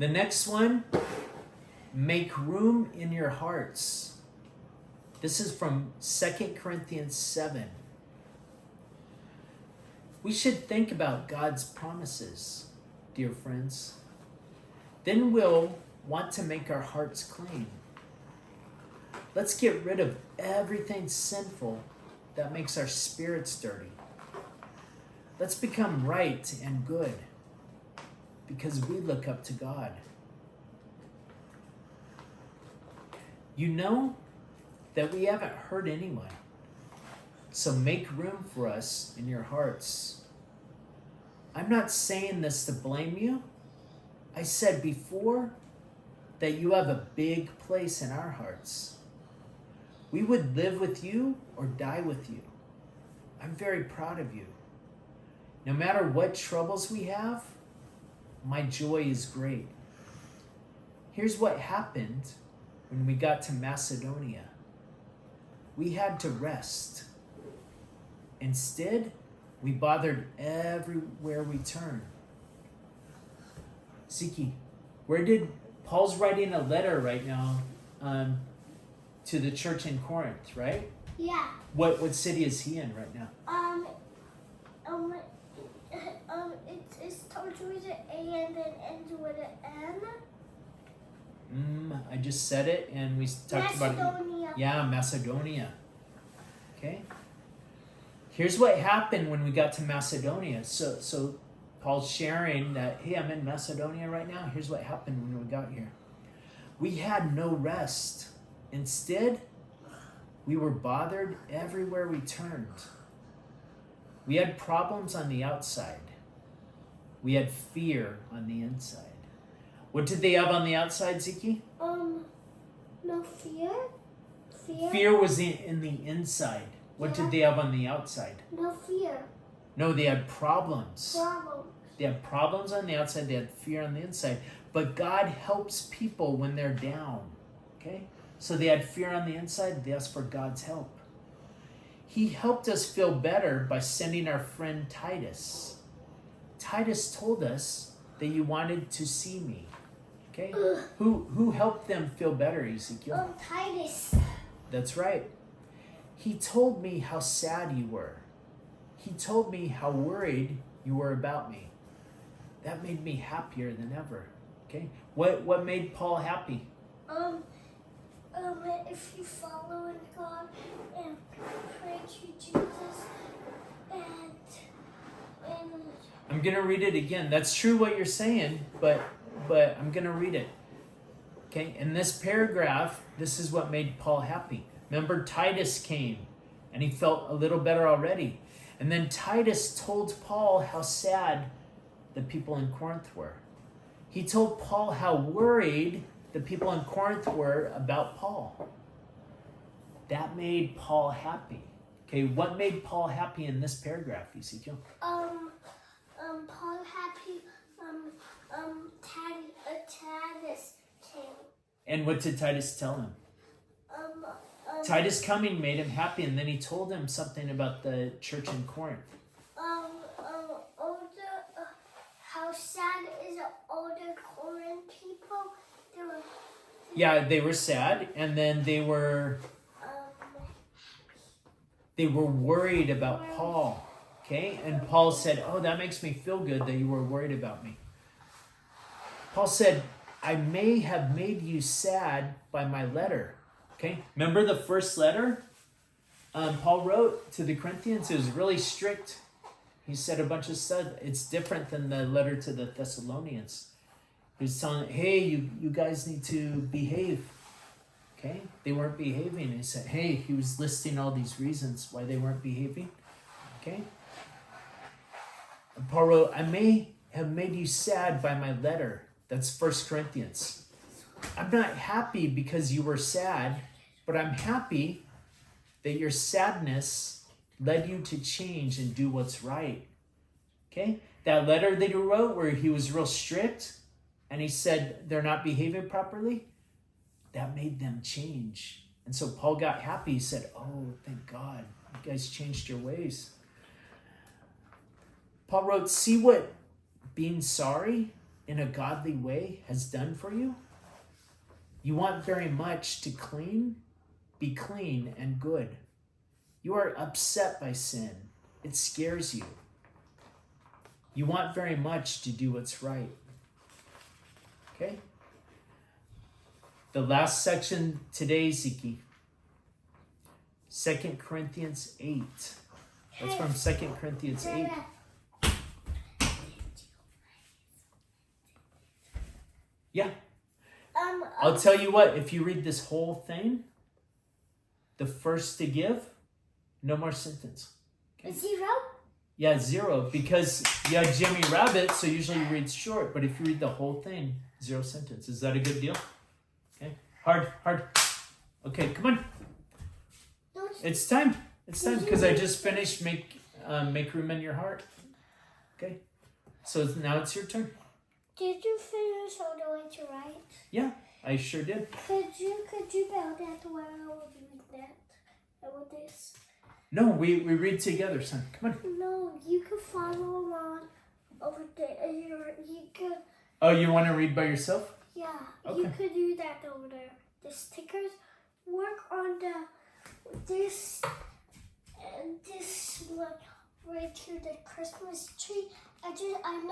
The next one, make room in your hearts. This is from 2 Corinthians 7. We should think about God's promises, dear friends. Then we'll want to make our hearts clean. Let's get rid of everything sinful that makes our spirits dirty. Let's become right and good because we look up to God. You know that we haven't hurt anyone, so make room for us in your hearts. I'm not saying this to blame you. I said before that you have a big place in our hearts. We would live with you or die with you. I'm very proud of you. No matter what troubles we have, my joy is great. Here's what happened when we got to Macedonia. We had to rest. Instead, we bothered everywhere we turned. Siki, Paul's writing a letter right now to the church in Corinth, right? Yeah. What city is he in right now? It starts with an A and then ends with an N. I just said it and we talked about it. Macedonia. Yeah, Macedonia. Okay. Here's what happened when we got to Macedonia. So Paul's sharing that, hey, I'm in Macedonia right now. Here's what happened when we got here. We had no rest. Instead, we were bothered everywhere we turned. We had problems on the outside. We had fear on the inside. What did they have on the outside, Ziki? No fear. Fear was in the inside. What did they have on the outside? No fear. No, they had problems. Problems. They had problems on the outside. They had fear on the inside. But God helps people when they're down. Okay? So they had fear on the inside. They asked for God's help. He helped us feel better by sending our friend Titus. Titus told us that you wanted to see me. Okay? Who helped them feel better, Ezekiel? Titus. That's right. He told me how sad you were. He told me how worried you were about me. That made me happier than ever. Okay? What made Paul happy? If you follow in God and pray to Jesus and I'm gonna read it again. That's true what you're saying, but I'm gonna read it. Okay? In this paragraph, this is what made Paul happy. Remember, Titus came and he felt a little better already. And then Titus told Paul how sad the people in Corinth were. He told Paul how worried the people in Corinth were about Paul. That made Paul happy. Okay, what made Paul happy in this paragraph, Ezekiel? Paul happy, Titus came. And what did Titus tell him? Titus coming made him happy, and then he told him something about the church in Corinth. How sad is all the Corinth people? They were sad, and then they were worried about Paul. Okay, and Paul said, "Oh, that makes me feel good that you were worried about me." Paul said, "I may have made you sad by my letter." Okay, remember the first letter Paul wrote to the Corinthians? It was really strict. He said a bunch of stuff. It's different than the letter to the Thessalonians. He was telling, hey, you guys need to behave. Okay, they weren't behaving. He said, hey, he was listing all these reasons why they weren't behaving. Okay, and Paul wrote, I may have made you sad by my letter. That's 1 Corinthians. I'm not happy because you were sad, but I'm happy that your sadness led you to change and do what's right. Okay? That letter that he wrote where he was real strict and he said they're not behaving properly, that made them change. And so Paul got happy. He said, oh, thank God. You guys changed your ways. Paul wrote, see what being sorry in a godly way has done for you? You want very much to be clean and good. You are upset by sin. It scares you. You want very much to do what's right. Okay? The last section today, Ziki. 2 Corinthians 8. That's from 2 Corinthians 8. Yeah. I'll tell you what, if you read this whole thing, the first to give, no more sentence. Okay? 0? Yeah, 0. Because you have Jimmy Rabbit, so usually you read short. But if you read the whole thing, 0 sentence. Is that a good deal? Okay. Hard. Okay, come on. It's time. It's time because I just finished make room in your heart. Okay. So now it's your turn. Did you finish all the way to right? Yeah, I sure did. Could you bow down to where I will do that? With this? No, we read together, son. Come on. No, you could follow along over there. You could. Oh, you want to read by yourself? Yeah, Okay. you could do that over there. The stickers. Work on this and this one right here, the Christmas tree. I know.